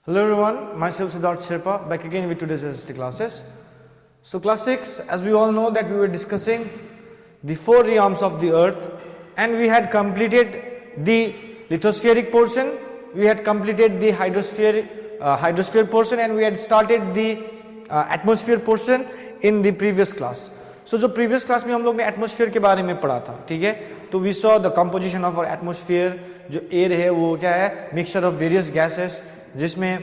Hello everyone, myself Siddharth Sherpa, back again with today's SST classes. So class 6, as we all know that we were discussing the four realms of the earth and we had completed the lithospheric portion, we had completed the hydrosphere portion and we had started the atmosphere portion in the previous class. So जो previous class में हम लोग ने atmosphere के बारे में पढ़ा था, ठीक है? तो we saw the composition of our atmosphere, जो air है वो क्या है? Mixture of various gases, जिसमें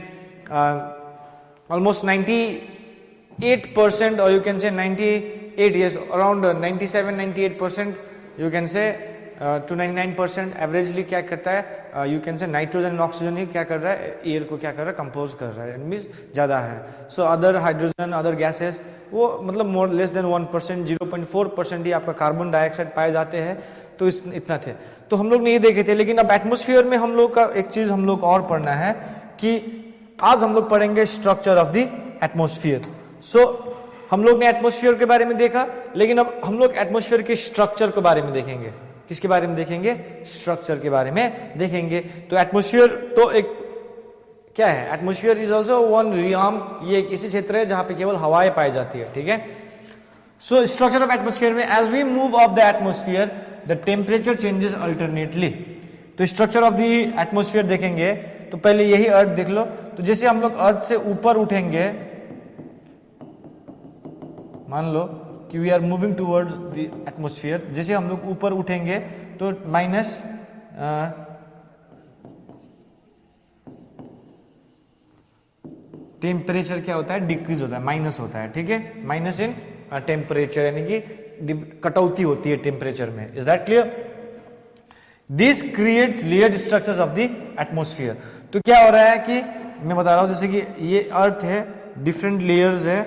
almost 98% or you can say 98, yes, around 97-98% you can say to 99% averagely क्या करता है, you can say nitrogen and oxygen ही क्या कर रहा है, एयर को क्या कर रहा है, कंपोज कर रहा है, मीन्स ज़्यादा है. So other hydrogen other gases वो मतलब मोर लेस देन 1%, 0.4% ही आपका कार्बन डाइऑक्साइड पाए जाते हैं. तो इतना थे. तो हम लोग ने ये देखे थे. लेकिन अब एटमोस्फियर में हम लोग का एक चीज हम लोग और पढ़ना है कि आज हम लोग पढ़ेंगे स्ट्रक्चर ऑफ द एटमोस्फियर. सो हम लोग ने एटमोस्फियर के बारे में देखा, लेकिन अब हम लोग एटमोस्फियर के स्ट्रक्चर के बारे में देखेंगे. किसके बारे में देखेंगे? स्ट्रक्चर के बारे में देखेंगे. तो एटमोस्फियर तो एक क्या है? Atmosphere is also one realm. ये एक ऐसी क्षेत्र है जहां पे केवल हवाएं पाई जाती है, ठीक है? सो स्ट्रक्चर ऑफ एटमोस्फियर में as we move of the atmosphere the temperature changes alternately. तो स्ट्रक्चर ऑफ द एटमोस्फियर देखेंगे तो पहले यही अर्थ देख लो. तो जैसे हम लोग अर्थ से ऊपर उठेंगे, मान लो कि we are moving towards the atmosphere, जैसे हम लोग ऊपर उठेंगे तो माइनस टेम्परेचर क्या होता है? डिक्रीज होता है, माइनस होता है, ठीक है? माइनस इन टेम्परेचर, यानी कि कटौती होती है टेम्परेचर में. Is that clear? This creates layered structures of the atmosphere. तो क्या हो रहा है कि मैं बता रहा हूं, जैसे कि ये अर्थ है, डिफरेंट लेयर्स है,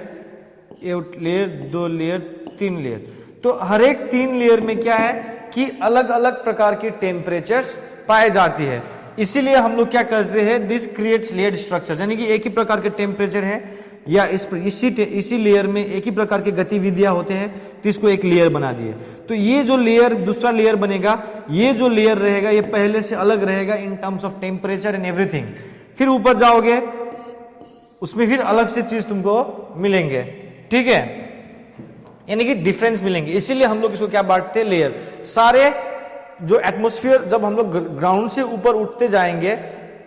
एक लेयर, दो लेयर, तीन लेयर. तो हर एक तीन लेयर में क्या है कि अलग अलग प्रकार की टेम्परेचर्स पाए जाती है. इसीलिए हम लोग क्या करते हैं, दिस क्रिएट्स लेयर्ड स्ट्रक्चर्स, यानी कि एक ही प्रकार के टेम्परेचर है या इसी लेयर में एक ही प्रकार की गतिविधियां होते हैं, तो इसको एक लेयर बना दिए. तो ये जो लेयर दूसरा लेयर बनेगा, ये जो लेयर रहेगा ये पहले से अलग रहेगा in terms of temperature and everything. फिर ऊपर जाओगे उसमें फिर अलग से चीज तुमको मिलेंगे, ठीक है? यानी कि डिफरेंस मिलेंगे. इसीलिए हम लोग इसको क्या बांटते हैं? लेयर. सारे जो एटमोस्फियर, जब हम लोग ग्राउंड से ऊपर उठते जाएंगे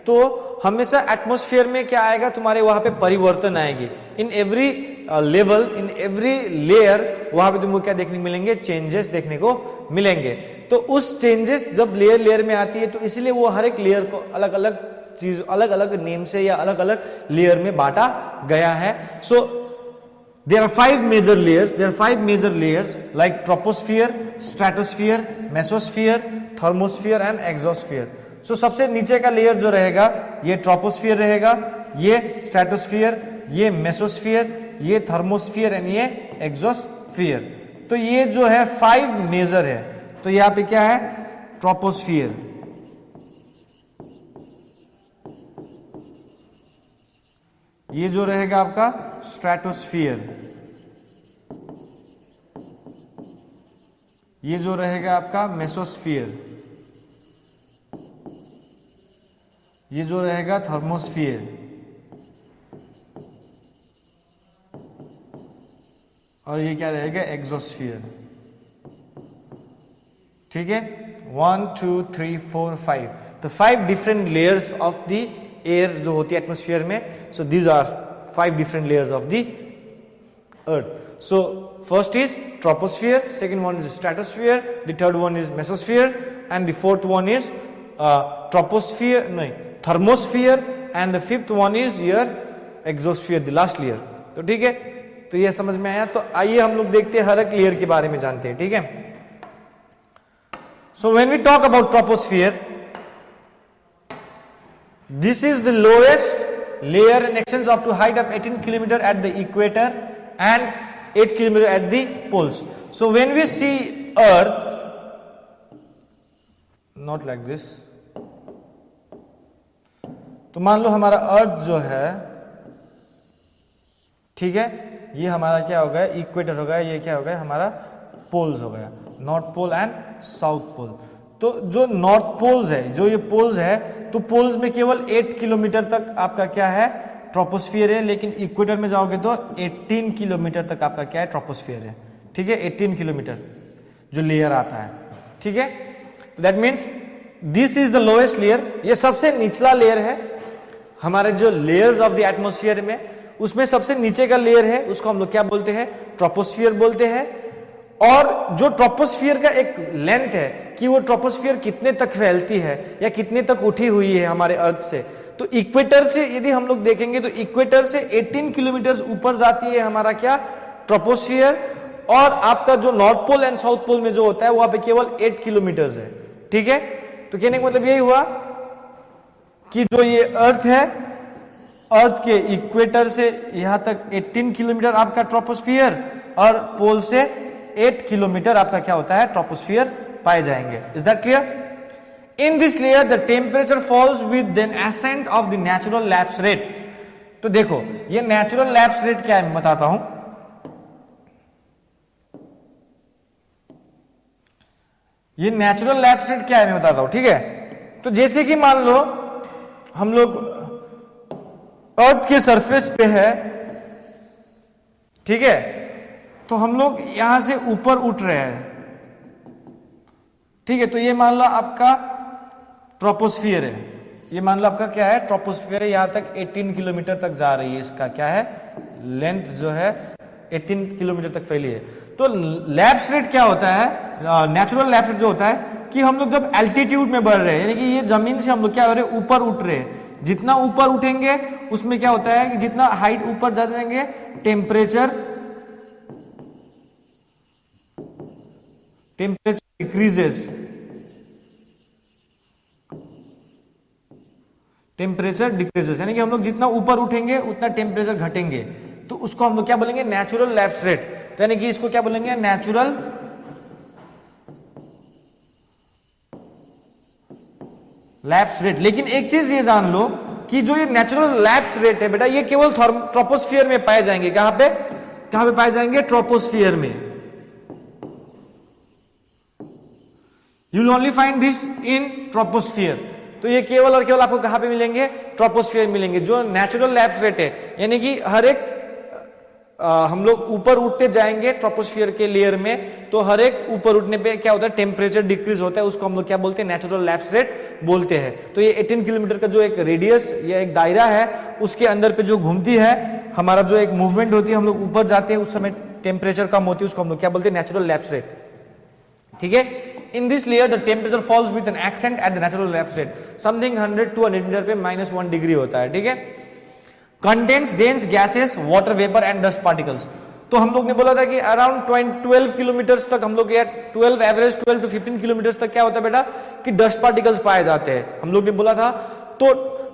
तो हमेशा एटमोस्फियर में क्या आएगा, तुम्हारे वहां पे परिवर्तन आएगी. In every level, in every layer, वहां पे तुमको क्या देखने मिलेंगे? चेंजेस देखने को मिलेंगे. तो उस चेंजेस जब लेयर लेयर में आती है तो इसलिए वो हर एक लेयर को अलग अलग चीज, अलग अलग नेम से या अलग अलग लेयर में बांटा गया है. सो there are five major layers like troposphere, stratosphere, mesosphere, thermosphere and exosphere. So सबसे नीचे का लेयर जो रहेगा ये ट्रोपोस्फियर रहेगा, ये स्ट्रेटोस्फियर, ये मेसोस्फियर, ये थर्मोस्फियर एंड ये एक्सोस्फियर. तो ये जो है 5 मेजर है. तो यहाँ पे क्या है? ट्रोपोस्फियर, ये जो रहेगा आपका स्ट्रेटोस्फियर, ये जो रहेगा आपका मेसोस्फियर, ये जो रहेगा थर्मोस्फियर, और ये क्या रहेगा? एक्सोस्फियर. ठीक है? 1 2 3 4 5. तो 5 different layers of the air जो होती है एटमोस्फियर में. So these are 5 different layers of the earth. So first is troposphere, second one is stratosphere, the third one is mesosphere and the fourth one is troposphere, नहीं, thermosphere and the fifth one is your exosphere, the last layer. तो ठीक है, तो ये समझ में आया. तो आइए हम लोग देखते हैं, हर एक लेयर के बारे में जानते हैं, ठीक है? So when we talk about troposphere, this is the lowest layer and extends up to height of 18 km at the equator and 8 km at the poles. So when we see earth, not like this, तो मान लो हमारा अर्थ जो है, ठीक है, ये हमारा क्या हो गया? इक्वेटर हो गया. ये क्या हो गया? हमारा पोल्स हो गया, north pole and south pole. तो जो नॉर्थ पोल्स है, जो ये पोल्स है, तो पोल्स में केवल 8 किलोमीटर तक आपका क्या है, ट्रोपोस्फियर है, लेकिन इक्वेटर में जाओगे तो 18 किलोमीटर तक आपका क्या है, ट्रोपोस्फियर है। ठीक है, 18 किलोमीटर जो लेयर आता है। ठीक है, तो that means this is the lowest layer, ये सबसे निचला लेयर है हमारे जो लेयर्स ऑफ द एटमोस्फियर में, उसमें सबसे नीचे का लेयर है, उसको हम लोग क्या बोलते हैं, ट्रोपोस्फियर बोलते हैं। और जो ट्रोपोस्फियर का एक लेंथ है कि वो ट्रोपोस्फियर कितने तक फैलती है या कितने तक उठी हुई है हमारे अर्थ से, तो इक्वेटर से यदि हम लोग देखेंगे तो इक्वेटर से 18 किलोमीटर ऊपर जाती है हमारा क्या, ट्रोपोस्फियर। और आपका जो north pole and south pole में जो होता है वहां पे केवल 8 किलोमीटर है। ठीक है, तो कहने का मतलब यही हुआ कि जो ये अर्थ है, अर्थ के इक्वेटर से यहां तक 18 किलोमीटर आपका ट्रोपोस्फियर, और पोल से 8 किलोमीटर आपका क्या होता है, ट्रोपोस्फियर पाए जाएंगे। Is that clear? In this layer the temperature falls with an ascent of the natural lapse rate. तो देखो ये नेचुरल लैप्स रेट क्या है मैं बताता हूं। ये नेचुरल लैप्स रेट क्या है मैं बताता हूं। ठीक है, तो जैसे कि मान लो हम लोग अर्थ के सरफेस पे है, ठीक है, तो हम लोग यहां से ऊपर उठ रहे हैं। ठीक है, तो ये मान लो आपका ट्रोपोस्फियर है, ये मान लो आपका क्या है, ट्रोपोस्फियर है, यहां तक 18 किलोमीटर तक जा रही है, इसका क्या है, लेंथ जो है 18 किलोमीटर तक फैली है। तो लैप्स रेट क्या होता है, नेचुरल लैप्स रेट जो होता है कि हम लोग जब एल्टीट्यूड में बढ़ रहे हैं, यानी कि ये जमीन से हम लोग क्या हो रहे हैं, ऊपर उठ रहे हैं, जितना ऊपर उठेंगे उसमें क्या होता है कि जितना हाइट ऊपर जा जाएंगे टेम्परेचर डिक्रीजेस, टेम्परेचर डिक्रीजेस, यानी कि हम लोग जितना ऊपर उठेंगे उतना टेम्परेचर घटेंगे, तो उसको हम लोग क्या बोलेंगे, नेचुरल लैप्स रेट। तो यानी कि इसको क्या बोलेंगे, नेचुरल लैप्स रेट। लेकिन एक चीज ये जान लो कि जो ये नेचुरल लैप्स रेट है बेटा, ये केवल ट्रोपोस्फियर में पाए जाएंगे। कहां पे, कहां पे पाए जाएंगे, ट्रोपोस्फियर में। You will only find this in troposphere. तो ये केवल और केवल आपको कहां पे मिलेंगे, ट्रोपोस्फियर मिलेंगे। जो नेचुरल लैप्स रेट है, यानी कि हर एक हम लोग ऊपर उठते जाएंगे ट्रोपोस्फियर के लेयर में, तो हर एक ऊपर उठने पे क्या होता है, टेम्परेचर डिक्रीज होता है, उसको हम लोग क्या बोलते हैं, नेचुरल लैप्स रेट बोलते हैं। तो ये 18 किलोमीटर का जो एक रेडियस या एक दायरा है, उसके अंदर पे जो घूमती है हमारा जो एक मूवमेंट होती है, हम लोग ऊपर जाते हैं, उस समय टेम्परेचर कम होती है, उसको हम लोग क्या बोलते हैं, नेचुरल लैप्स रेट। ठीक है, in this layer the temperature falls with an ascent at the natural lapse rate, something 100 to 100 metre पे -1 डिग्री होता है। ठीक है, contains dense gases, water vapour and dust particles. तो हम लोग ने बोला था कि अराउंड 12 किलोमीटर तक हम लोग, या 12 एवरेज 12 to 15 किलोमीटर तक क्या होता है बेटा, कि डस्ट पार्टिकल्स पाए जाते हैं, हम लोग ने बोला था। तो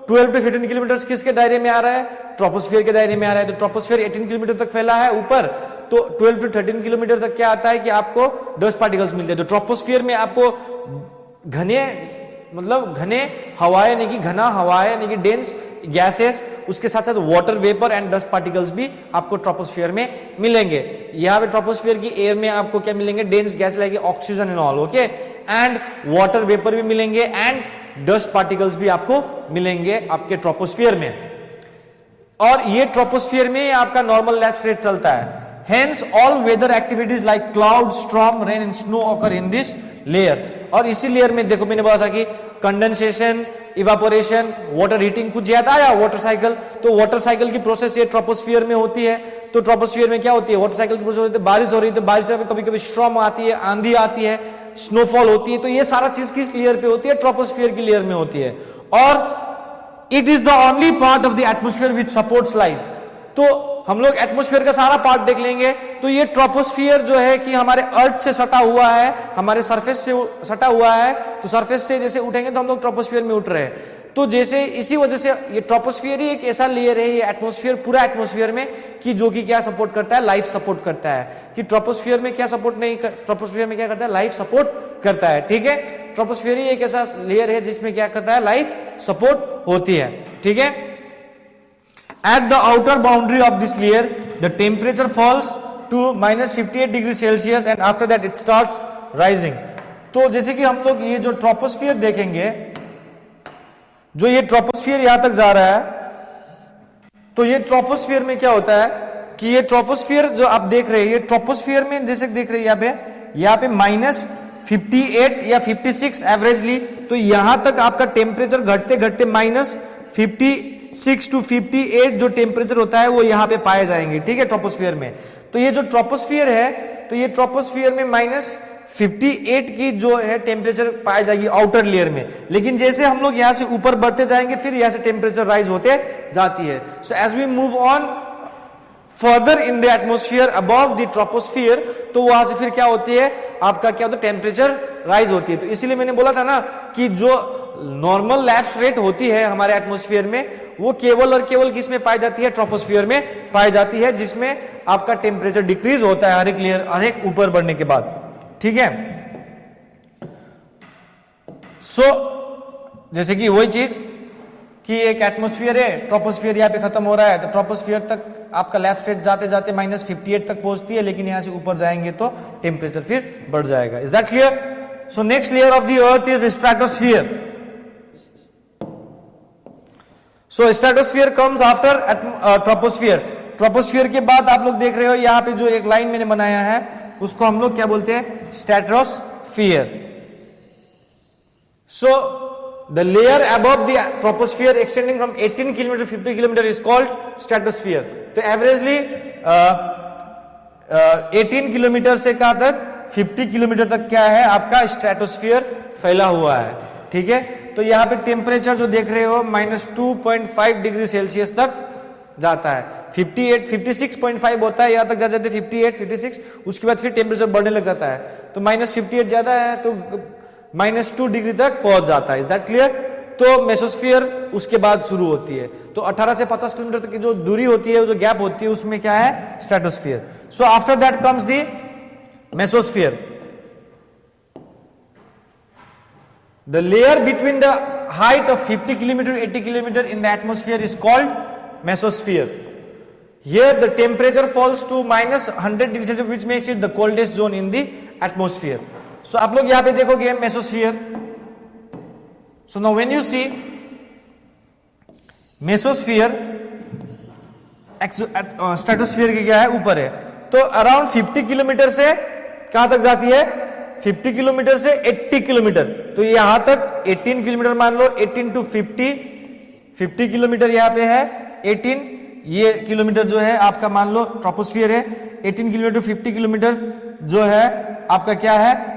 12 to 15 किलोमीटर किसके दायरे में आ रहा है, ट्रोपोस्फियर के दायरे में आ रहा है। तो ट्रोपोस्फियर 18 किलोमीटर तक फैला है ऊपर, तो 12 to 13 किलोमीटर तक क्या आता है कि आपको डस्ट पार्टिकल्स मिलते हैं। तो ट्रोपोस्फियर में आपको घने, मतलब घने हवाएं, यानी कि घना हवाएं, यानी कि डेंस गैसेस, उसके साथ साथ water vapour and dust particles भी आपको ट्रोपोस्फियर में मिलेंगे। यहाँ पे ट्रोपोस्फियर की एयर में आपको क्या मिलेंगे, dense gas like oxygen and all, okay, and water vapour भी मिलेंगे, एंड डस्ट पार्टिकल्स भी आपको मिलेंगे आपके ट्रोपोस्फियर में। और ये ट्रोपोस्फियर में आपका नॉर्मल लैप्स रेट चलता है। Hence all weather activities like cloud, storm, rain and snow occur in this layer। और इसी लेयर में देखो मैंने बोला था कि कंडेंसेशन, इवापोरेशन, वाटर हीटिंग, कुछ याद आया, वाटर साइकिल। तो वाटर साइकिल की प्रोसेस ये ट्रोपोस्फियर में होती है। तो ट्रोपोस्फियर में क्या होती है, वाटर साइकिल की प्रोसेस होती है, बारिश हो रही है तो बारिश में कभी कभी स्टॉर्म आती है, आंधी आती है, स्नोफॉल होती है। तो ये सारा चीज किस लेयर पे होती है, ट्रोपोस्फियर की लेयर में होती है। और it is the only part of the atmosphere which supports life. तो हम लोग एटमॉस्फेयर का सारा पार्ट देख लेंगे, तो ये ट्रोपोस्फियर जो है कि हमारे अर्थ से सटा हुआ है, हमारे सरफेस से सटा हुआ है। तो सरफेस से जैसे उठेंगे तो हम लोग ट्रोपोस्फियर में उठ रहे हैं। तो जैसे इसी वजह से ये ट्रोपोस्फियर ही एक ऐसा लेयर है, ये एटमॉस्फेयर, पूरा एटमॉस्फेयर में, कि जो कि क्या सपोर्ट करता है, लाइफ सपोर्ट करता है। कि ट्रोपोस्फियर में क्या सपोर्ट नहीं, ट्रोपोस्फियर में क्या करता है, लाइफ सपोर्ट करता है। ठीक है, ट्रोपोस्फियर ही एक ऐसा लेयर है जिसमें क्या करता है, लाइफ सपोर्ट होती है। ठीक है, at the outer boundary of this layer the temperature falls to -58 degrees Celsius and after that it starts rising। तो जैसे कि हम लोग ये जो ट्रोपोस्फियर देखेंगे, जो ये ट्रोपोस्फियर यहां तक जा रहा है, तो ये ट्रोपोस्फियर में क्या होता है कि ये ट्रोपोस्फियर जो आप देख रहे हैं, ये ट्रोपोस्फियर में जैसे देख रहे हैं यहाँ पे -58 या 56 एवरेजली, तो यहां तक आपका टेम्परेचर घटते घटते -56 टू 58 जो टेम्परेचर होता है वो यहां पे पाए जाएंगे, ठीक है, ट्रोपोस्फियर में। तो ये जो ट्रोपोस्फियर है, तो ये ट्रोपोस्फियर में -58 की जो है टेम्परेचर पाई जाएगी आउटर लेयर में। लेकिन जैसे हम लोग यहां से ऊपर बढ़ते जाएंगे, फिर यहां से टेम्परेचर राइज होते जाती है। So as we move on further in the atmosphere above the troposphere, तो वहां से फिर क्या होती है, आपका क्या होता है, टेम्परेचर राइज होती है। तो इसीलिए मैंने बोला था ना कि जो नॉर्मल लैप्स रेट होती है हमारे एटमोस्फियर में, वो केवल और केवल किस में पाई जाती है, ट्रोपोस्फियर में पाई जाती है, जिसमें आपका टेम्परेचर डिक्रीज होता है हर एक लेयर, हर एक ऊपर बढ़ने के बाद, ठीक है। जैसे कि वही चीज कि एक एटमोस्फियर है, ट्रोपोस्फियर यहाँ पे खत्म हो रहा है, तो ट्रोपोस्फियर तक आपका लैब स्टेट जाते जाते -58 तक पहुंचती है, लेकिन यहां से ऊपर जाएंगे तो टेम्परेचर फिर बढ़ जाएगा। Is that clear? So next layer of the earth is stratosphere. So stratosphere comes after troposphere. Troposphere के बाद आप लोग देख रहे हो यहाँ पे जो एक लाइन मैंने बनाया है, उसको हम लोग क्या बोलते हैं, stratosphere. So the layer above the troposphere extending from 18 km to 50 km is called stratosphere. तो एवरेजली 18 किलोमीटर से कहां तक, 50 किलोमीटर तक क्या है आपका स्ट्रेटोस्फियर फैला हुआ है, ठीक है। तो यहाँ पे टेम्परेचर जो देख रहे हो -2.5 डिग्री सेल्सियस तक जाता है। 56.5 होता है, यहां तक जा जाते 58, 56, उसके बाद फिर टेम्परेचर बढ़ने लग जाता है। तो -58 ज्यादा है तो -2 डिग्री तक पहुंच जाता है। Is that clear? तो मेसोस्फियर उसके बाद शुरू होती है। तो 18 से 50 किलोमीटर तक की जो दूरी होती है, जो गैप होती है, उसमें क्या है, stratosphere. So after that comes the mesosphere. The layer between the height of 50 kilometre 80 kilometre in the atmosphere is called mesosphere. Here the temperature falls to -100 degree Celsius, which makes it the coldest zone in the atmosphere. So आप लोग यहां पे देखोगे mesosphere. So now when you see mesosphere, stratosphere के क्या है, ऊपर है, तो अराउंड 50 किलोमीटर से कहां तक जाती है, 50 किलोमीटर से 80 किलोमीटर। तो यहां तक 18 किलोमीटर मान लो, 18 टू 50 किलोमीटर यहां पे है, 18 ये किलोमीटर जो है आपका मान लो ट्रोपोस्फियर है, 18 किलोमीटर 50 किलोमीटर जो है आपका क्या है,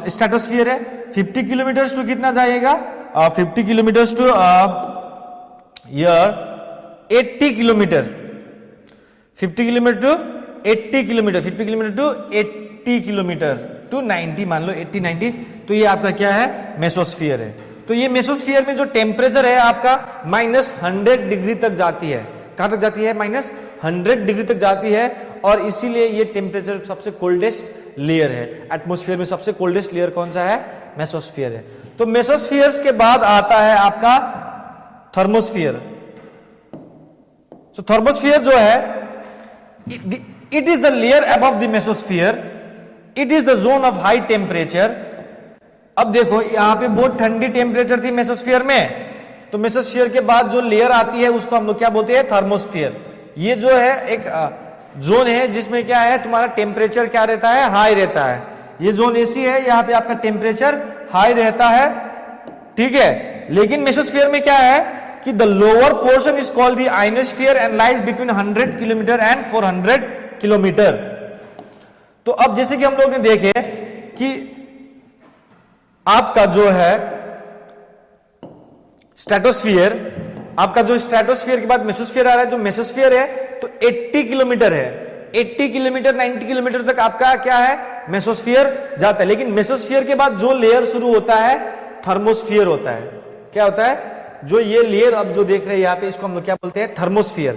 स्ट्रेटोस्फियर है। 50 किलोमीटर टू कितना जाएगा, 50 kilometre to 80 kilometre, 50 kilometre to 80 kilometre, 50 kilometre to 80 kilometre to 90 मान लो, 80 90, तो ये आपका क्या है, मेसोस्फियर है। तो ये मेसोस्फियर में जो टेम्परेचर है आपका -100 डिग्री तक जाती है। कहां तक जाती है, -100 डिग्री तक जाती है। और इसीलिए ये टेम्परेचर सबसे कोल्डेस्ट लेयर है एटमोस्फियर में। सबसे कोल्डेस्ट लेयर कौन सा है, मेसोस्फियर है। तो मेसोस्फियर के बाद आता है आपका थर्मोस्फियर। सो थर्मोस्फियर जो है, it is the layer above the mesosphere, it is the zone of high temperature. अब देखो यहां पे बहुत ठंडी टेम्परेचर थी मेसोस्फियर में, तो मेसोस्फियर के बाद जो लेयर आती है उसको हम लोग क्या बोलते हैं, थर्मोस्फियर। ये जो है एक जोन है जिसमें क्या है, तुम्हारा टेम्परेचर क्या रहता है, हाई रहता है। ये जोन ऐसी है, यहां पे आपका टेम्परेचर हाई रहता है, ठीक है। लेकिन मेसोस्फियर में क्या है कि the lower portion is called the ionosphere and lies between 100 kilometre and 400 kilometre. तो अब जैसे कि हम लोग ने देखे कि आपका जो है स्ट्रेटोस्फियर, आपका जो स्ट्रेटोस्फियर के बाद मेसोस्फियर आ रहा है, जो मेसोस्फियर है तो 80 किलोमीटर है, 80 किलोमीटर 90 किलोमीटर तक आपका क्या है, मेसोस्फियर जाता है। लेकिन मेसोस्फियर के बाद जो लेयर शुरू होता है, थर्मोस्फियर होता है। क्या होता है, जो ये लेयर अब जो देख रहे हैं यहां पे, इसको हम लोग क्या बोलते हैं, थर्मोस्फियर।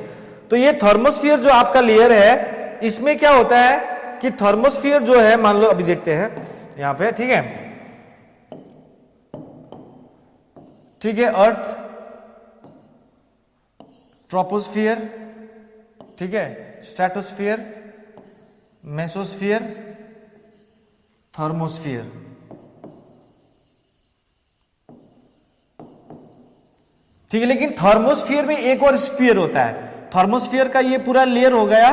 तो ये थर्मोस्फियर जो आपका लेयर है, इसमें क्या होता है कि थर्मोस्फियर जो है, मान लो अभी देखते हैं यहां पे, ठीक है, ठीक है, अर्थ, ट्रोपोस्फियर, ठीक है, स्ट्रेटोस्फियर, मेसोस्फियर, थर्मोस्फियर, ठीक है, लेकिन थर्मोस्फीयर में एक और स्फीयर होता है। थर्मोस्फीयर का ये पूरा लेयर हो गया,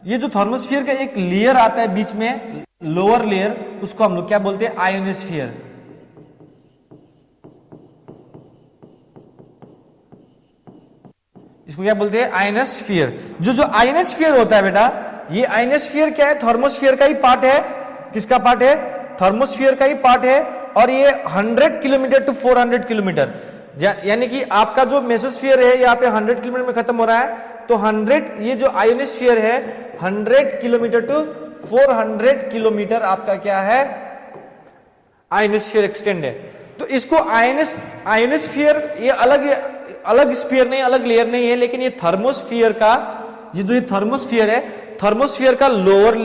ये जो थर्मोस्फीयर का एक लेयर आता है बीच में, लोअर लेयर, उसको हम लोग क्या बोलते हैं, आयोनोस्फीयर। इसको क्या बोलते हैं, आयोनोस्फीयर। जो आयोनोस्फीयर होता है बेटा, ये आयोनोस्फीयर क्या है, थर्मोस्फीयर का ही पार्ट है। किसका पार्ट है, थर्मोस्फीयर का ही पार्ट है। और ये 100 किलोमीटर टू 400 किलोमीटर, यानी कि आपका जो मेसोस्फीयर है यहाँ पे 100 किलोमीटर में खत्म हो रहा है, तो 100, ये जो आयोनोस्फीयर है 100 किलोमीटर टू 400 किलोमीटर आपका क्या है, आयोनोस्फीयर एक्सटेंड है। तो इसको आयोनोस्फीयर, ये अलग स्फीयर नहीं, अलग लेयर नहीं है, लेकिन ये थर्मोस्फीयर का, ये थर्मोस्फीयर है, थर्मोस्फीयर का लोअर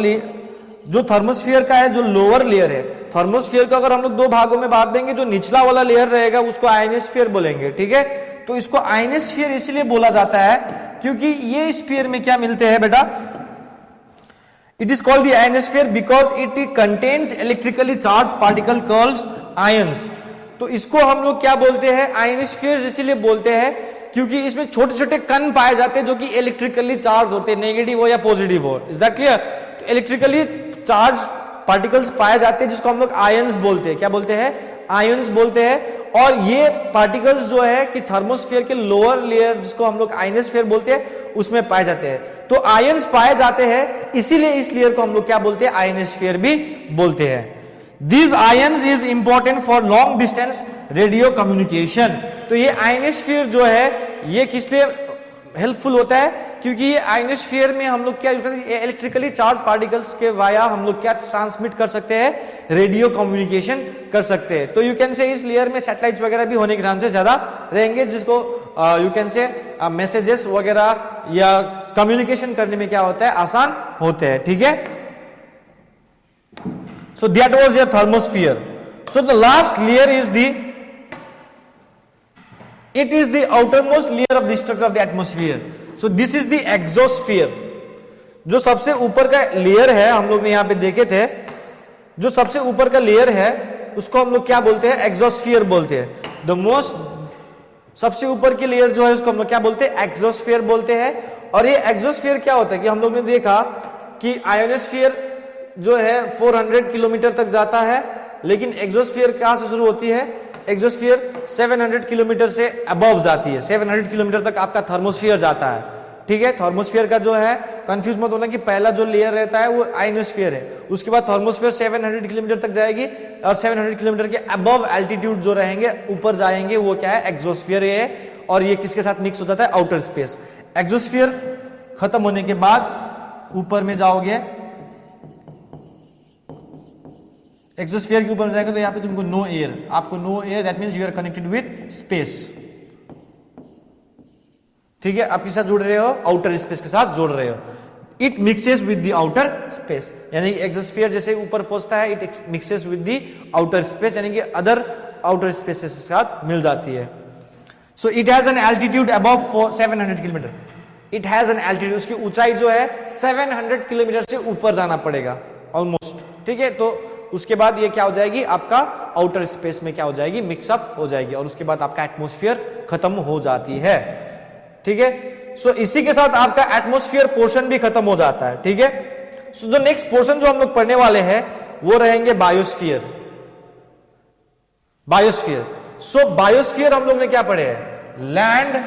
जो थर्मोस्फीयर का है, जो लोअर लेयर है, थर्मोस्फीयर को अगर हम लोग दो भागों में बांट देंगे, जो निचला वाला लेयर रहेगा उसको आयोनोस्फीयर बोलेंगे। ठीक है, तो इसको आयोनोस्फीयर इसलिए बोला जाता है क्योंकि ये स्फीयर में क्या मिलते हैं बेटा, it is called the ionosphere because it contains electrically charge particle called ions. तो इसको हम लोग क्या बोलते हैं, आयोनोस्फीयर इसीलिए बोलते हैं क्योंकि इसमें छोटे छोटे कण पाए जाते हैं जो कि इलेक्ट्रिकली चार्ज होते हैं, नेगेटिव हो या पॉजिटिव हो। Is that clear? तो इलेक्ट्रिकली चार्ज पार्टिकल्स पाए जाते हैं जिसको हम लोग आयंस बोलते हैं। क्या बोलते हैं, आयंस बोलते हैं। और ये पार्टिकल्स जो है कि थर्मोस्फीयर के लोअर लेयर, जिसको हम लोग आयोनोस्फीयर बोलते हैं, उसमें पाए जाते हैं। तो आयंस पाए जाते हैं, इसीलिए इस लेयर को हम लोग क्या बोलते हैं, आयोनोस्फीयर भी बोलते हैं। These ions is important for long distance radio communication। तो ये आयोनोस्फीयर जो है ये किस लिए हेल्पफुल होता है, क्योंकि ये आयोनोस्फीयर में हम लोग क्या इलेक्ट्रिकली चार्ज पार्टिकल्स के वाया हम लोग क्या ट्रांसमिट कर सकते हैं, रेडियो कम्युनिकेशन कर सकते हैं। तो यू कैन से इस लेयर में सैटेलाइट्स वगैरह भी होने के चांसेस ज्यादा रहेंगे, जिसको यू कैन से मैसेजेस वगैरह या कम्युनिकेशन करने में क्या होता है, आसान होते हैं। ठीक है, so that was your thermosphere. So the last layer is it is the outermost layer of the structure of the atmosphere. So this is the exosphere। जो सबसे ऊपर का लेयर है, हम लोग ने यहां पे देखे थे, जो सबसे ऊपर का लेयर है उसको हम लोग क्या बोलते हैं, एक्सोस्फीयर बोलते हैं। द मोस्ट सबसे ऊपर की लेयर जो है उसको हम लोग क्या बोलते हैं, एक्सोस्फीयर बोलते हैं। और ये एक्सोस्फीयर क्या होता है कि हम लोग ने देखा कि आयोनोस्फीयर जो है 400 किलोमीटर तक जाता है, लेकिन एक्सोस्फीयर कहां से शुरू होती है, एक्सोस्फीयर 700 किलोमीटर से अबव जाती है। 700 किलोमीटर तक आपका थर्मोस्फीयर जाता है। ठीक है, थर्मोस्फीयर का जो है, कंफ्यूज मत होना कि पहला जो लेयर रहता है वो आयोनोस्फीयर है, उसके बाद थर्मोस्फीयर 700 किलोमीटर तक जाएगी, और 700 किलोमीटर के अबव एल्टीट्यूड जो रहेंगे, ऊपर जाएंगे, वो क्या है, एक्सोस्फीयर है। और ये किसके साथ मिक्स हो जाता है, आउटर स्पेस। एक्सोस्फीयर खत्म होने के बाद ऊपर में जाओगे, एक्सोस्फीयर के ऊपर जाएगा तो यहाँ पे तुमको नो एयर, आपको no air, that means you are connected with space. ठीक है, आप किसके साथ जुड़ रहे हो, आउटर स्पेस के साथ जुड़ रहे हो। It mixes with the outer space, यानी कि एक्सोस्फीयर जैसे ऊपर पहुंचता है, it mixes with the outer space, यानी कि अदर आउटर स्पेस के साथ मिल जाती है। So it has an altitude above 700 kilometre. It has an altitude, उसकी ऊंचाई जो है 700 किलोमीटर से ऊपर जाना पड़ेगा ऑलमोस्ट। ठीक है, तो उसके बाद ये क्या हो जाएगी, आपका आउटर स्पेस में क्या हो जाएगी, मिक्सअप हो जाएगी, और उसके बाद आपका एटमॉस्फेयर खत्म हो जाती है। ठीक है, सो इसी के साथ आपका एटमॉस्फेयर पोर्शन भी खत्म हो जाता है। ठीक है, सो जो नेक्स्ट पोर्शन जो हम लोग पढ़ने वाले हैं वो रहेंगे बायोस्फीयर। बायोस्फीयर, सो बायोस्फीयर हम लोग ने क्या पढ़े हैं, land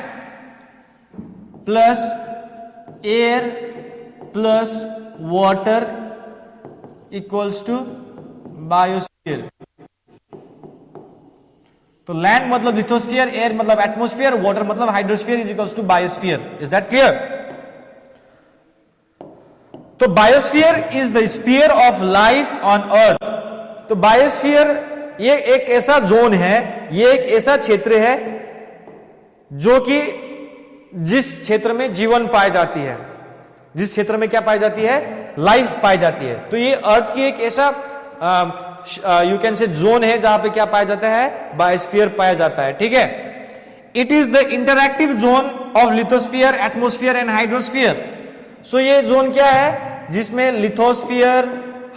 plus air plus water equals to biosphere. तो लैंड मतलब लिथोस्फीयर, एयर मतलब एटमॉस्फेयर, वाटर मतलब hydrosphere is equals to biosphere. Is that clear? तो biosphere is the sphere of life on earth. तो बायोस्फीयर ये एक ऐसा जोन है, ये एक ऐसा क्षेत्र है जो कि जिस क्षेत्र में जीवन पाई जाती है, जिस क्षेत्र में क्या पाई जाती है, लाइफ पाई जाती है। तो ये अर्थ की एक ऐसा यू कैन से जोन है जहां पे क्या पाया जाता है, बायोस्फीयर पाया जाता है। ठीक है, it is the interactive zone of lithosphere, atmosphere and hydrosphere. So ये जोन क्या है, जिसमें lithosphere,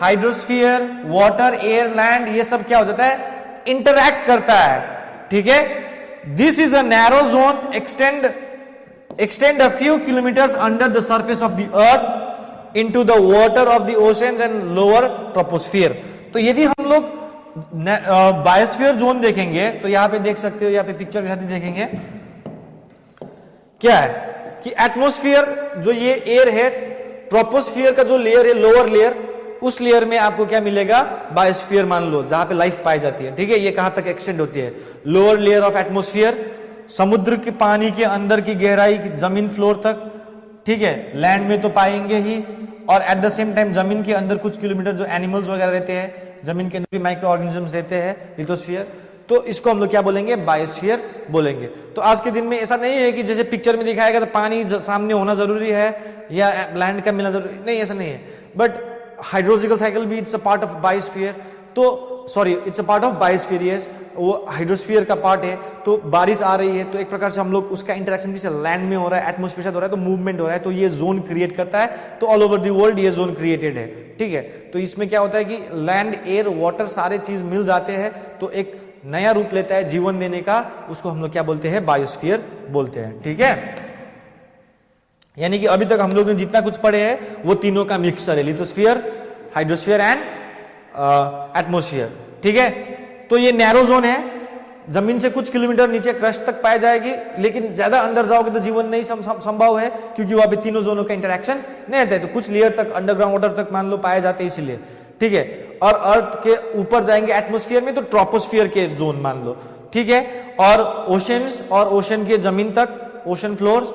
hydrosphere, water, air, land, ये सब क्या हो जाता है, इंटरैक्ट करता है। ठीक है, this is a narrow zone extend a few kilometers under the surface of the earth into the water of the oceans and lower troposphere. तो यदि हम लोग बायोस्फीयर जोन देखेंगे तो यहां पे देख सकते हो, यहां पे पिक्चर के साथ ही देखेंगे क्या है कि एटमॉस्फेयर जो ये एयर है, ट्रोपोस्फियर का जो लेयर है, लोअर लेयर, उस लेयर में आपको क्या मिलेगा, बायोस्फीयर मान लो, जहां पे लाइफ पाई जाती है। ठीक है, ये कहां तक एक्सटेंड होती है, लोअर लेयर ऑफ एटमॉस्फेयर, समुद्र के पानी के अंदर की गहराई जमीन फ्लोर तक। ठीक है, लैंड में तो पाएंगे ही, और एट द सेम टाइम जमीन के अंदर कुछ किलोमीटर जो एनिमल्स वगैरह रहते हैं, जमीन के अंदर भी माइक्रो ऑर्गेनिजम्स रहते हैं, लिथोस्फीयर, तो इसको हम लोग क्या बोलेंगे, बायोस्फीयर बोलेंगे। तो आज के दिन में ऐसा नहीं है कि जैसे पिक्चर में दिखाएगा तो पानी सामने होना जरूरी है या लैंड का मिलना जरूरी नहीं, ऐसा नहीं है। बट हाइड्रोलॉजिकल साइकिल भी it's a part of biosphere, तो sorry it's a part of biosphere, yes, वो हाइड्रोस्फीयर का पार्ट है। तो बारिश आ रही है तो एक प्रकार से हम लोग उसका इंटरेक्शन किसी लैंड में हो रहा है, एटमॉस्फेयर से हो रहा है, तो मूवमेंट हो रहा है, तो ये जोन क्रिएट करता है। तो ऑल ओवर द वर्ल्ड ये जोन क्रिएटेड है। ठीक है, तो इसमें क्या होता है कि लैंड, एयर, वाटर सारे चीज मिल जाते हैं, तो एक नया रूप लेता है जीवन देने का, उसको हम लोग क्या बोलते हैं, बायोस्फीयर बोलते हैं। ठीक है, यानी कि अभी तक हम लोग ने जितना कुछ पढ़े हैं वो तीनों का मिक्सचर है, लिथोस्फीयर, हाइड्रोस्फीयर एंड एटमॉस्फेयर। ठीक है, तो ये नैरो जोन है, जमीन से कुछ किलोमीटर नीचे क्रस्ट तक पाई जाएगी, लेकिन ज्यादा अंदर जाओगे तो जीवन नहीं संभव है, क्योंकि वहां पे तीनों जोनों का इंटरेक्शन नहीं रहता है। तो कुछ लेयर तक, अंडरग्राउंड वाटर तक मान लो पाए जाते हैं, इसीलिए। ठीक है, और अर्थ के ऊपर जाएंगे एटमॉस्फेयर में तो ट्रोपोस्फियर के जोन मान लो। ठीक है, और ओशंस और ओशन के जमीन तक, ओशन फ्लोर्स,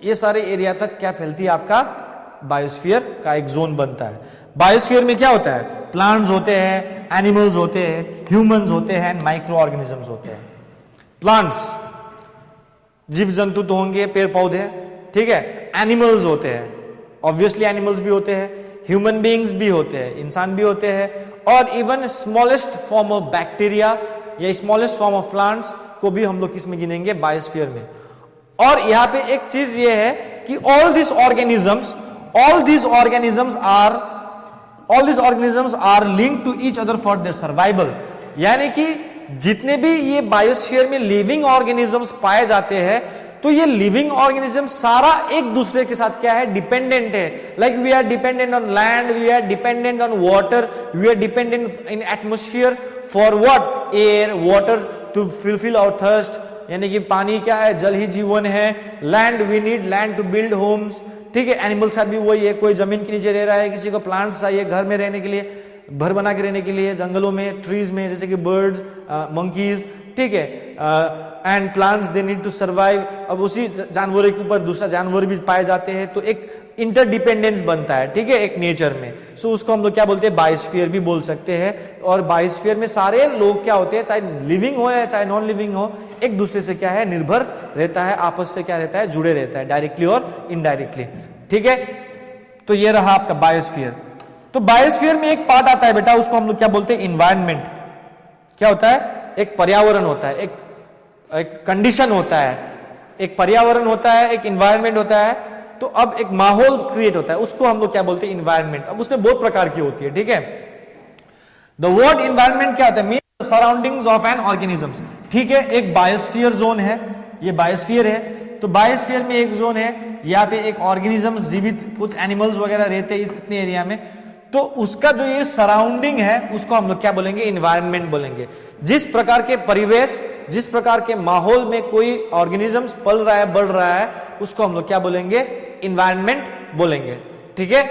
ये सारे एरिया तक क्या फैलती है, आपका बायोस्फीयर का एक जोन बनता है। बायोस्फीयर में क्या होता है, प्लांट्स होते हैं, एनिमल्स होते हैं, ह्यूमंस होते हैं, माइक्रो ऑर्गेनिजम्स होते हैं। प्लांट्स, जीव जंतु तो होंगे, पेड़ पौधे। ठीक है, एनिमल्स होते हैं, ऑब्वियसली एनिमल्स भी होते हैं, ह्यूमन बीइंग्स भी होते हैं, इंसान भी होते हैं, और even smallest form of bacteria या स्मॉलेस्ट फॉर्म ऑफ प्लांट्स को भी हम लोग किसमें गिनेंगे, बायोस्फीयर में। और यहां पे एक चीज ये है कि all this organisms are linked to each other for their survival. यानी कि जितने भी ये बायोस्फीयर में लिविंग ऑर्गेनिजम्स पाए जाते हैं, तो ये लिविंग ऑर्गेनिज्म सारा एक दूसरे के साथ क्या है, डिपेंडेंट है। Like we are dependent on land, we are dependent on water, we are dependent in atmosphere for what, air, water to fulfil our thirst, यानी कि पानी क्या है, जल ही जीवन है। Land, we need land to build homes. ठीक है, एनिमल्स साथ भी वही है, कोई जमीन के नीचे रह रहा है, किसी को प्लांट्स चाहिए घर में रहने के लिए, घर बना के रहने के लिए, जंगलों में, ट्रीज में, जैसे कि बर्ड्स, मंकीज। ठीक है, and plants they need to survive. अब उसी जानवरों के ऊपर दूसरा जानवर भी पाए जाते हैं, तो एक इंटरडिपेंडेंस बनता है। ठीक है, एक नेचर में। सो उसको हम लोग क्या बोलते हैं, बायोस्फीयर भी बोल सकते हैं। और बायोस्फीयर में सारे लोग क्या होते हैं, चाहे लिविंग हो या चाहे नॉन लिविंग हो, एक दूसरे से क्या है, निर्भर रहता है, आपस से क्या रहता है, जुड़े रहता है, डायरेक्टली और इनडायरेक्टली। ठीक है, तो ये रहा आपका बायोस्फीयर। तो बायोस्फीयर में एक पार्ट आता है बेटा, उसको हम लोग क्या बोलते हैं, इन्वायरमेंट। क्या होता है, एक पर्यावरण होता है, एक कंडीशन होता है, एक पर्यावरण होता है, एक इन्वायरमेंट होता है। तो अब एक माहौल क्रिएट होता है, उसको हम लोग क्या बोलते हैं, इन्वायरमेंट। अब उसमें बहुत प्रकार की होती है। ठीक है, द वर्ड इन्वायरमेंट क्या होता है, mean surroundings of N organisms. ठीक है, एक बायोस्फीयर जोन है, ये बायोस्फीयर है। तो बायोस्फीयर में एक जोन है, यहाँ पे एक ऑर्गेनिजम्स, जीवित कुछ एनिमल्स वगैरह रहते हैं इतने एरिया में, तो उसका जो ये सराउंडिंग है उसको हम लोग क्या बोलेंगे, इन्वायरमेंट बोलेंगे। जिस प्रकार के परिवेश, जिस प्रकार के माहौल में कोई ऑर्गेनिजम्स पल रहा है, बढ़ रहा है, उसको हम लोग क्या बोलेंगे, इन्वायरमेंट बोलेंगे। ठीक है,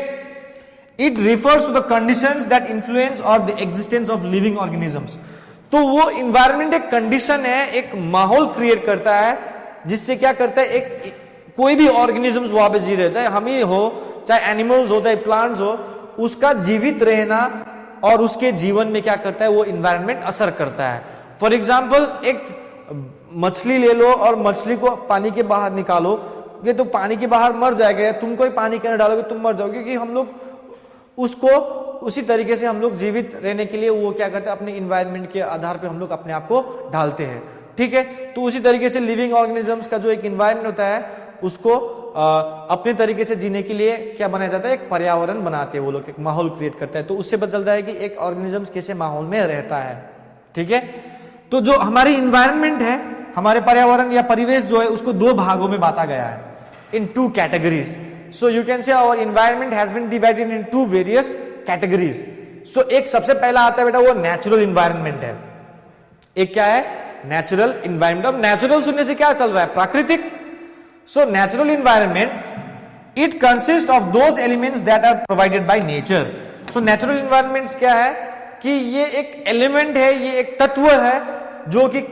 it refers to the conditions that influence और the existence of living organisms. तो वो इन्वायरमेंट एक कंडीशन है, एक माहौल क्रिएट करता है, जिससे क्या करता है, एक कोई भी ऑर्गेनिजम्स वहां पे जी रहे, चाहे हम ही हो, चाहे एनिमल्स हो, चाहे प्लांट्स हो, उसका जीवित रहना और उसके जीवन में क्या करता है, वो इन्वायरमेंट असर करता है। फॉर एग्जाम्पल, एक मछली ले लो और मछली को पानी के बाहर निकालो, ये तो पानी के बाहर मर जाएगा, तुम कोई पानी के अंदर डालोगे तुम मर जाओगे, क्योंकि हम लोग उसको उसी तरीके से हम लोग जीवित रहने के लिए वो क्या करते हैं, अपने इन्वायरमेंट के आधार पे हम लोग अपने आप को ढालते हैं। ठीक है, तो उसी तरीके से लिविंग ऑर्गेनिजम्स का जो एक इन्वायरमेंट होता है, उसको अपने तरीके से जीने के लिए क्या बनाया जाता है, एक पर्यावरण बनाते हैं वो लोग, एक माहौल क्रिएट करता है। तो उससे पता चलता है कि एक ऑर्गेनिज्म कैसे माहौल में रहता है। ठीक है, तो जो हमारी इन्वायरमेंट है, हमारे पर्यावरण या परिवेश जो है उसको दो भागों में बांटा गया है, into categories. So you can say our environment has been divided into various categories. So एक सबसे पहला आता है बेटा वो नेचुरल इन्वायरमेंट है. एक क्या है? Natural environment. अब नेचुरल सुनने से क्या चल रहा है? प्राकृतिक. So natural environment it consist of those elements that are provided by nature. So natural environments क्या है कि ये एक एलिमेंट है, ये एक तत्व है जो कि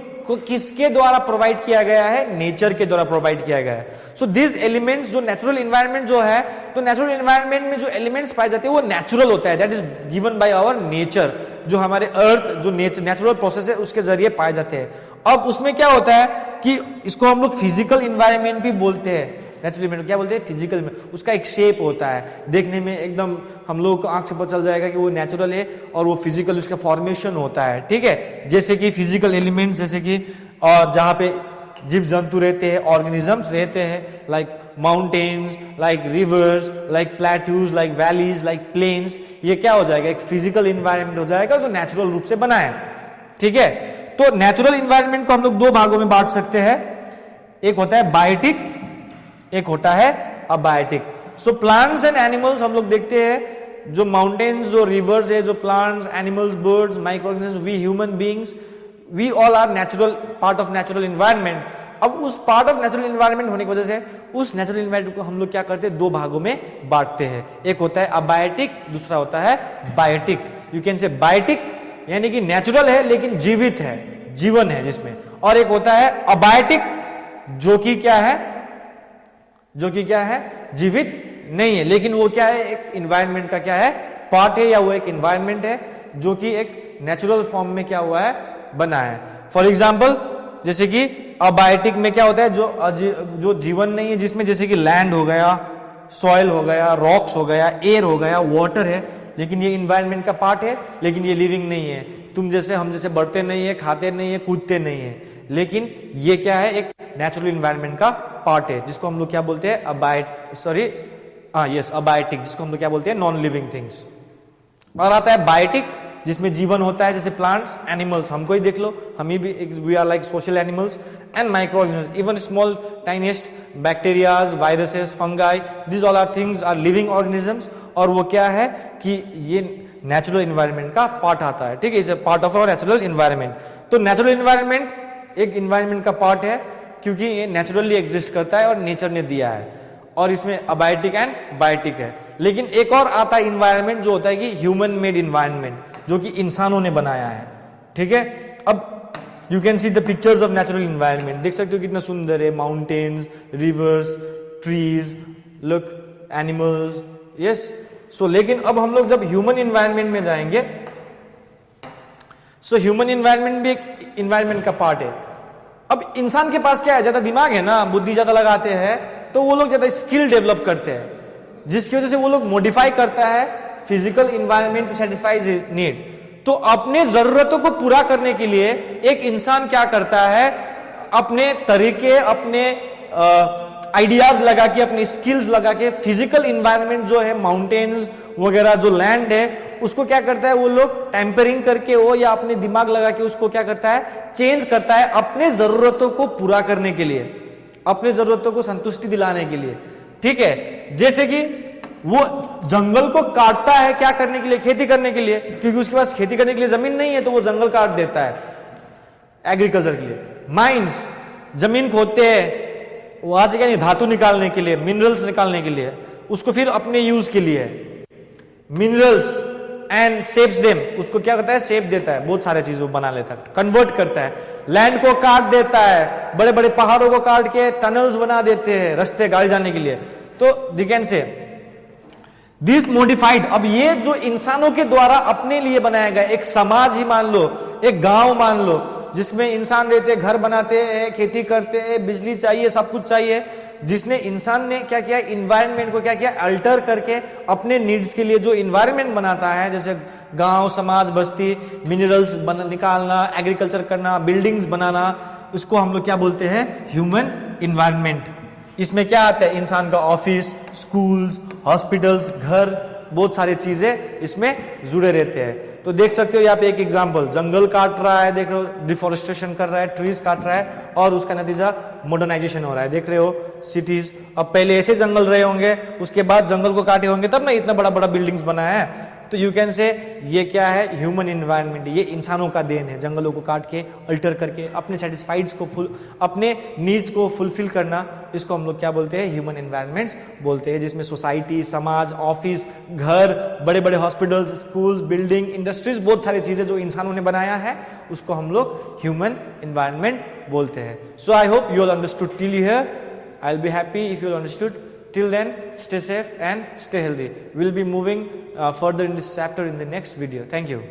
किसके द्वारा प्रोवाइड किया गया है? नेचर के द्वारा प्रोवाइड किया गया है. सो दिस एलिमेंट्स जो नेचुरल इन्वायरमेंट जो है, तो नेचुरल इन्वायरमेंट में जो एलिमेंट्स पाए जाते हैं वो नेचुरल होता है, that is given by our nature. जो हमारे अर्थ जो नेचुरल प्रोसेस है उसके जरिए पाए जाते हैं. अब उसमें क्या होता है कि इसको हम लोग फिजिकल इन्वायरमेंट भी बोलते हैं. नेचुरल इन्वायरमेंट क्या बोलते हैं? फिजिकल में. उसका एक शेप होता है, देखने में एकदम हम लोग को आंख से पता चल जाएगा कि वो नेचुरल है, और वो फिजिकल उसका फॉर्मेशन होता है. ठीक है, जैसे कि फिजिकल एलिमेंट्स, जैसे कि और जहां पे जीव जंतु रहते हैं, ऑर्गेनिजम्स रहते हैं, like mountains, like rivers, like plateaus, like valleys, like plains. ये क्या हो जाएगा? एक फिजिकल इन्वायरमेंट हो जाएगा जो नेचुरल रूप से बना है. ठीक है, तो नेचुरल इन्वायरमेंट को हम लोग दो भागों में बांट सकते हैं. एक होता है बायोटिक, एक होता है abiotic. So plants and animals हम लोग देखते हैं, जो माउंटेन्स, जो रिवर्स है, जो plants, animals, birds, microorganisms, we human beings, we all are natural part of natural environment. अब उस पार्ट ऑफ नेचुरल इन्वायरमेंट होने की वजह से उस नेचुरल इन्वायरमेंट को हम लोग क्या करते हैं? दो भागों में बांटते हैं. एक होता है अबायोटिक, दूसरा होता है biotic. You can say biotic यानी कि नेचुरल है लेकिन जीवित है, जीवन है जिसमें. और एक होता है अबायोटिक जो कि क्या है? जो कि क्या है? जीवित नहीं है, लेकिन वो क्या है? एक इन्वायरमेंट का क्या है? पार्ट है, या वो एक इन्वायरमेंट है जो कि एक नेचुरल फॉर्म में क्या हुआ है? बना है. फॉर एग्जाम्पल जैसे कि अबायोटिक में क्या होता है? जो जीवन नहीं है, जिसमें जैसे कि लैंड हो गया, सॉइल हो गया, रॉक्स हो गया, एयर हो गया, वाटर है, लेकिन ये इन्वायरमेंट का पार्ट है, लेकिन ये लिविंग नहीं है. तुम जैसे हम जैसे बढ़ते नहीं है, खाते नहीं है, कूदते नहीं है, लेकिन ये क्या है? एक नेचुरल इन्वायरमेंट का पार्ट है, जिसको हम लोग क्या बोलते हैं? अबायोटिक, जिसको हम लोग क्या बोलते हैं? Non living things. और आता है बायोटिक, जिसमें जीवन होता है, जैसे प्लांट्स, एनिमल्स. हमको ही देख लो, हम ही भी we are like social animals, and microorganisms, even small tiniest bacterias, viruses, fungi, this all are things are living organisms. और वो क्या है कि ये नेचुरल इन्वायरमेंट का पार्ट आता है. ठीक है, is a part of our natural environment. तो नेचुरल इन्वायरमेंट एक इन्वायरमेंट का पार्ट है क्योंकि ये नेचुरली एग्जिस्ट करता है और नेचर ने दिया है, और इसमें अबायोटिक एंड बायोटिक है. लेकिन एक और आता है इन्वायरमेंट जो होता है कि ह्यूमन मेड इन्वायरमेंट, जो कि इंसानों ने बनाया है. ठीक है, अब you can see the pictures of natural environment. देख सकते हो कितना सुंदर है, mountains, rivers, trees, look, animals. Yes. So लेकिन अब हम लोग जब ह्यूमन इन्वायरमेंट में जाएंगे, सो ह्यूमन इन्वायरमेंट भी एक इन्वायरमेंट का पार्ट है. अब इंसान के पास क्या है? ज्यादा दिमाग है ना, बुद्धि ज्यादा लगाते हैं, तो वो लोग ज्यादा स्किल डेवलप करते हैं, जिसकी वजह से वो लोग मॉडिफाई करता है physical environment to satisfy his need. तो अपने जरूरतों को पूरा करने के लिए एक इंसान क्या करता है? अपने तरीके, अपने आइडियाज लगा के, अपनी स्किल्स लगा के फिजिकल इन्वायरमेंट जो है, माउंटेन्स वगैरह, जो लैंड है, उसको क्या करता है? वो लोग टेम्परिंग करके हो या अपने दिमाग लगा के उसको क्या करता है? चेंज करता है अपने जरूरतों को पूरा करने के लिए, अपने जरूरतों को संतुष्टि दिलाने के लिए. ठीक है, जैसे कि वो जंगल को काटता है क्या करने के लिए? खेती करने के लिए, क्योंकि उसके पास खेती करने के लिए जमीन नहीं है, तो वो जंगल काट देता है एग्रीकल्चर के लिए. माइंस, जमीन खोदते हैं वहां से क्या नहीं, धातु निकालने के लिए, मिनरल्स निकालने के लिए, उसको फिर अपने यूज के लिए मिनरल्स एंड शेप्स देम, उसको क्या करता है? शेप देता है, बहुत सारे चीजों बना लेता है, कन्वर्ट करता है. लैंड को काट देता है, बड़े बड़े पहाड़ों को काट के टनल्स बना देते हैं, रास्ते गाड़ी जाने के लिए. तो दी कैन से दिस मॉडिफाइड. अब ये जो इंसानों के द्वारा अपने लिए बनाया गया एक समाज ही मान लो, एक गांव मान लो, जिसमें इंसान रहते हैं, घर बनाते हैं, खेती करते हैं, बिजली चाहिए, सब कुछ चाहिए, जिसने इंसान ने क्या किया? इन्वायरमेंट को क्या किया? अल्टर करके अपने नीड्स के लिए जो इन्वायरमेंट बनाता है, जैसे गांव, समाज, बस्ती, मिनरल्स निकालना, एग्रीकल्चर करना, बिल्डिंग्स बनाना, उसको हम लोग क्या बोलते हैं? Human environment. इसमें क्या आता है? इंसान का ऑफिस, स्कूल्स, हॉस्पिटल्स, घर, बहुत सारी चीजें इसमें जुड़े रहते हैं। तो देख सकते हो यहाँ पे एक एग्जांपल, जंगल काट रहा है, देख रहे हो डिफोरेस्टेशन कर रहा है, ट्रीज काट रहा है और उसका नतीजा मॉडर्नाइजेशन हो रहा है। देख रहे हो सिटीज, अब पहले ऐसे जंगल रहे होंगे, उसके बाद जंगल को काटे होंगे, तब ना इतना बड़ा बड़ा बिल्डिंग्स बनाया है। तो यू कैन से ये क्या है, ह्यूमन इन्वायरमेंट, ये इंसानों का देन है। जंगलों को काट के अल्टर करके अपने सेटिस्फाइड्स को अपने नीड्स को फुलफिल करना, इसको हम लोग क्या बोलते हैं, ह्यूमन इन्वायरमेंट्स बोलते हैं, जिसमें सोसाइटी, समाज, ऑफिस, घर, बड़े बड़े हॉस्पिटल्स, स्कूल्स, बिल्डिंग, इंडस्ट्रीज, बहुत सारी चीजें जो इंसानों ने बनाया है उसको हम लोग ह्यूमन इन्वायरमेंट बोलते हैं। So I hope you all understood till here. I will be happy if you all understood. Till then, stay safe and stay healthy. We'll be moving further in this chapter in the next video. Thank you.